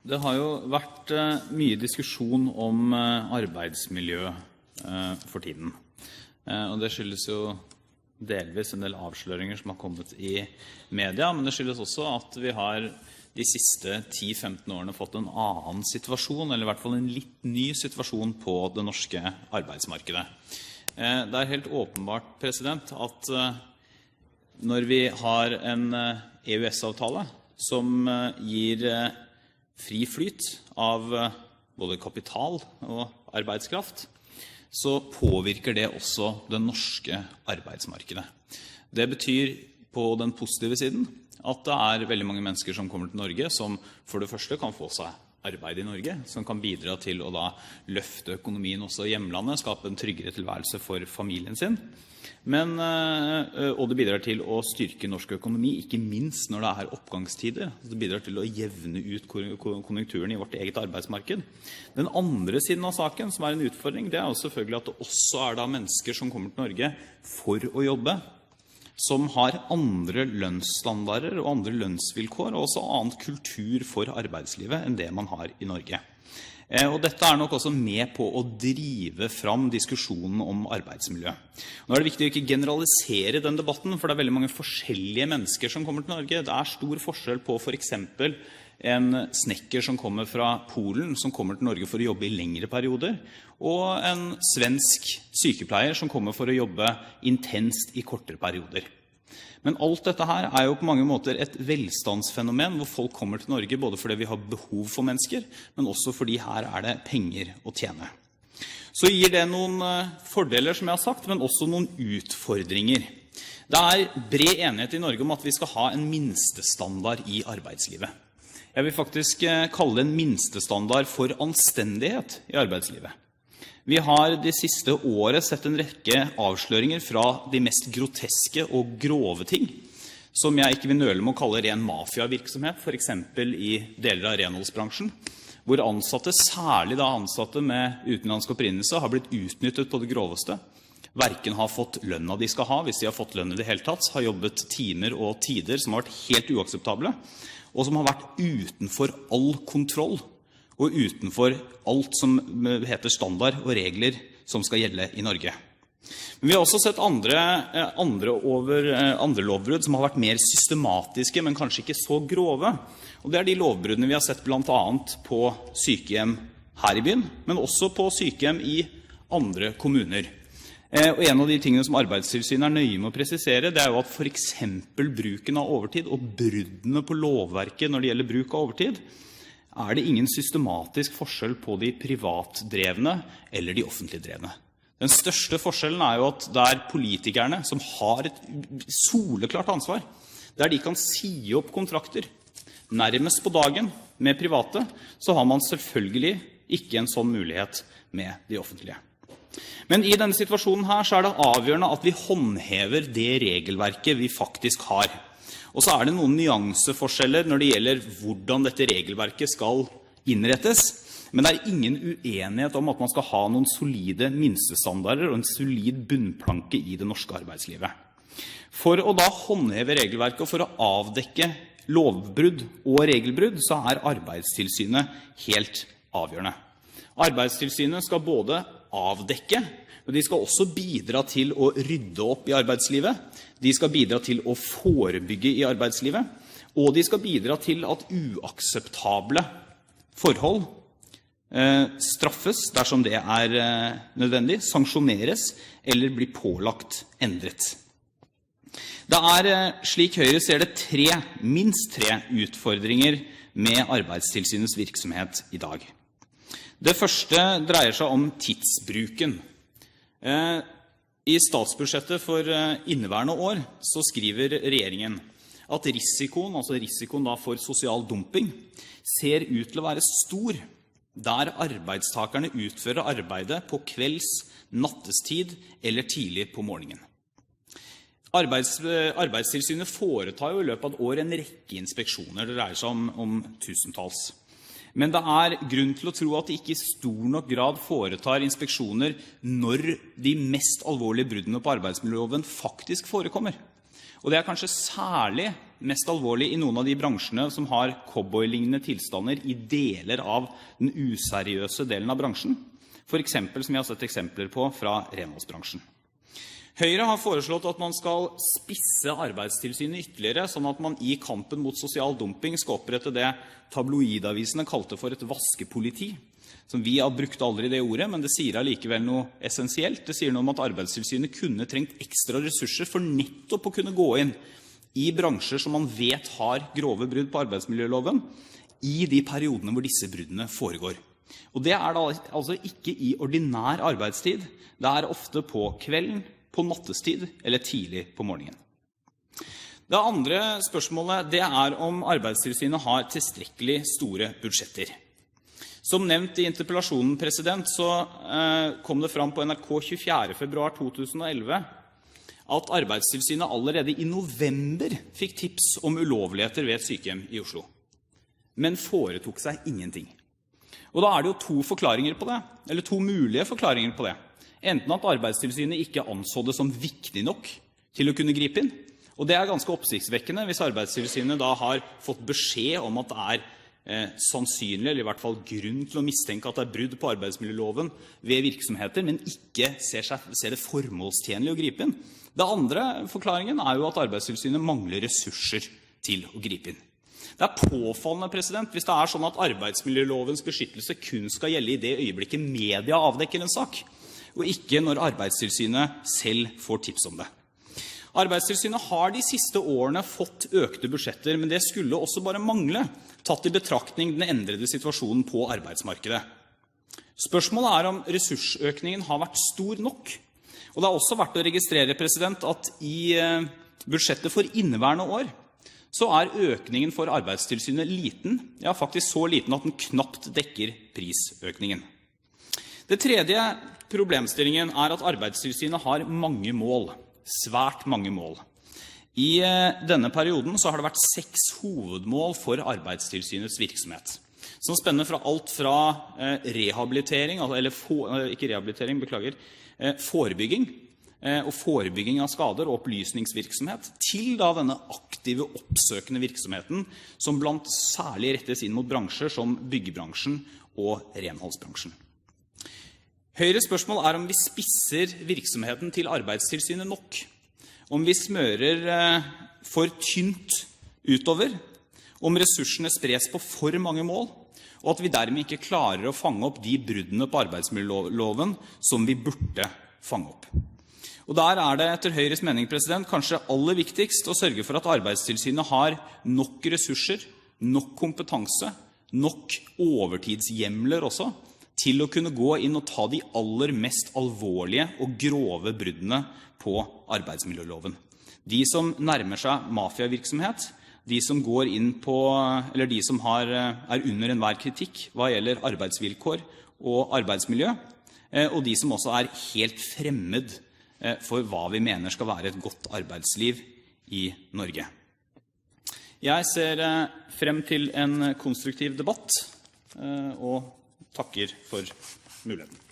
Det har jo vært mye diskusjon om arbeidsmiljø for tiden. Og det skyldes jo delvis en del avsløringer som har kommet i media, men det skyldes også at vi har de siste 10-15 årene fått en annen situasjon, eller i hvert fall en litt ny situasjon på det norske arbeidsmarkedet. Det er helt åpenbart, president, at når vi har en EØS-avtale som gir fri flyt av både kapital og arbeidskraft, så påvirker det også det norske arbeidsmarkedet. Det betyr på den positive siden at det er veldig mange mennesker som kommer til Norge, som for det første kan få seg arbeid i Norge, som kan bidra til å da løfte økonomien også i hjemlandet, skape en tryggere tilværelse for familien sin. Og det bidrar til å styrke norsk økonomi, ikke minst når det er oppgangstider. Det bidrar til å jevne ut konjunkturen i vårt eget arbeidsmarked. Den andre siden av saken, som er en utfordring, det er jo selvfølgelig at det også er da mennesker som kommer til Norge for å jobbe, som har andre lønnsstandarder og andre lønnsvilkår, og også annen kultur for arbeidslivet enn det man har i Norge. Og dette er nok også med på å drive fram diskusjonen om arbeidsmiljø. Nå er det viktig å ikke generalisere den debatten, for det er veldig mange forskjellige mennesker som kommer til Norge. Det er stor forskjell på for eksempel en snekker som kommer fra Polen, som kommer til Norge for å jobbe i lengre perioder, og en svensk sykepleier som kommer for å jobbe intenst i kortere perioder. Men alt dette her er jo på mange måter et velstandsfenomen hvor folk kommer til Norge både fordi vi har behov for mennesker, men også fordi her er det penger å tjene. Så gir det noen fordeler, som jeg har sagt, men også noen utfordringer. Det er bred enighet i Norge om at vi skal ha en minstestandard i arbeidslivet. Jeg vil faktisk kalle det en minstestandard for anstendighet i arbeidslivet. Vi har de siste året sett en rekke avsløringer fra de mest groteske og grove ting, som jeg ikke vil nøle med å kalle ren mafiavirksomhet, for eksempel i deler av renholdsbransjen, hvor ansatte, særlig da ansatte med utenlandsk opprinnelse, har blitt utnyttet på det groveste. Hverken har fått lønna de skal ha, hvis de har fått lønn i det hele tatt, har jobbet timer og tider som har vært helt uakseptable, og som har vært utenfor all kontroll, og utenfor alt som heter standard og regler som skal gjelde i Norge. Men vi har også sett andre lovbrudd som har vært mer systematiske, men kanskje ikke så grove. Og det er de lovbruddene vi har sett blant annet på sykehjem her i byen, men også på sykehjem i andre kommuner. Og en av de tingene som Arbeidstilsynet er nøye med å presisere, det er jo at for eksempel bruken av overtid og bruddene på lovverket når det gjelder bruk av overtid, er det ingen systematisk forskjell på de privatdrevne eller de offentlig drevne. Den største forskjellen er jo at der politikerne, som har et soleklart ansvar, der de kan si opp kontrakter nærmest på dagen med private, så har man selvfølgelig ikke en sånn mulighet med de offentlige. Men i denne situasjonen her så er det avgjørende at vi håndhever det regelverket vi faktisk har. Og så er det noen nyanseforskjeller når det gjelder hvordan dette regelverket skal innrettes. Men det er ingen uenighet om at man skal ha noen solide minstestandarder og en solid bunnplanke i det norske arbeidslivet. For å da håndheve regelverket og for å avdekke lovbrudd og regelbrudd, så er Arbeidstilsynet helt avgjørende. Arbeidstilsynet skal både avdekke, men de skal også bidra til å rydde opp i arbeidslivet. De skal bidra til å forebygge i arbeidslivet, og de skal bidra til at uakseptable forhold straffes dersom det er nødvendig, sanksjoneres eller blir pålagt endret. Det er, slik Høyre ser det, minst tre utfordringer med Arbeidstilsynets virksomhet i dag. Det første dreier seg om tidsbruken. I statsbudsjettet for inneværende år så skriver regjeringen at risikoen, altså risikoen da for sosial dumping, ser ut til å være stor der arbeidstakerne utfører arbeidet på kvelds, nattestid eller tidlig på morgenen. Arbeidstilsynet foretar jo i løpet av et år en rekke inspeksjoner. Det dreier seg om tusentalls. Men det er grunn til å tro at de ikke i stor nok grad foretar inspeksjoner når de mest alvorlige bruddene på arbeidsmiljøloven faktisk forekommer. Og det er kanskje særlig mest alvorlig i noen av de bransjene som har cowboy-lignende tilstander i deler av den useriøse delen av bransjen. For eksempel, som jeg har sett eksempler på fra renholdsbransjen. Høyre har foreslått at man skal spisse arbeidstilsynet ytterligere, sånn at man i kampen mot sosial dumping skal opprette det tabloidavisene kalte for et vaskepoliti. Som vi har brukt aldri det ordet, men det sier allikevel noe essensielt. Det sier noe om at arbeidstilsynet kunne trengt ekstra ressurser for nettopp å kunne gå inn i bransjer som man vet har grove brudd på arbeidsmiljøloven, i de periodene hvor disse bruddene foregår. Og det er da altså ikke i ordinær arbeidstid, det er ofte på kvelden, på nattestid eller tidlig på morgenen. Det andre spørsmålet det er om arbeidstilsynet har tilstrekkelig store budsjetter. Som nevnt i interpellasjonen, så kom det fram på NRK 24. februar 2011 at arbeidstilsynet allerede i november fikk tips om ulovligheter ved et sykehjem i Oslo. Men foretok seg ingenting. Og da er det jo to forklaringer på det, eller to mulige forklaringer på det. Enten at arbeidstilsynet ikke anså det som viktig nok til å kunne gripe inn, og det er ganske oppsiktsvekkende hvis arbeidstilsynet da har fått beskjed om at det er sannsynlig, eller i hvert fall grunn til å mistenke at det er brudd på arbeidsmiljøloven ved virksomheter, men ikke ser det formålstjenlig å gripe inn. Det andre forklaringen er jo at arbeidstilsynet mangler ressurser til å gripe inn. Det er påfallende, hvis det er sånn at arbeidsmiljølovens beskyttelse kun skal gjelde i det øyeblikket media avdekker en sak, og ikke når arbeidstilsynet selv får tips om det. Arbeidstilsynet har de siste årene fått økte budsjetter, men det skulle også bare mangle, tatt i betraktning den endrede situasjonen på arbeidsmarkedet. Spørsmålet er om ressursøkningen har vært stor nok. Og det er også verdt å registrere at i budsjettet for inneværende år, så er økningen for arbeidstilsynet liten, ja faktisk så liten at den knapt dekker prisøkningen. Det tredje problemstillingen er at arbeidstilsynet har mange mål, svært mange mål. I denne perioden så har det vært 6 hovedmål for arbeidstilsynets virksomhet, som spenner fra alt fra rehabilitering, forebygging og forebygging av skader og opplysningsvirksomhet, til da denne aktive oppsøkende virksomheten, som blant særlig rettes inn mot bransjer som byggebransjen og renholdsbransjen. Høyres spørsmål er om vi spisser virksomheten til arbeidstilsynet nok, om vi smører for tynt utover, om ressursene spres på for mange mål, og at vi dermed ikke klarer å fange opp de bruddene på arbeidsmiljøloven som vi burde fange opp. Og der er det etter Høyres mening kanskje aller viktigst å sørge for at arbeidstilsynet har nok ressurser, nok kompetanse, nok overtidshjemler også, til å kunne gå inn og ta de aller mest alvorlige og grove bruddene på arbeidsmiljøloven. De som nærmer seg mafiavirksomhet, de som går inn på, eller de som er under enhver kritikk hva gjelder arbeidsvilkår og arbeidsmiljø, og de som også er helt fremmed for hva vi mener skal være et godt arbeidsliv i Norge. Jeg ser frem til en konstruktiv debatt, og takker for muligheten.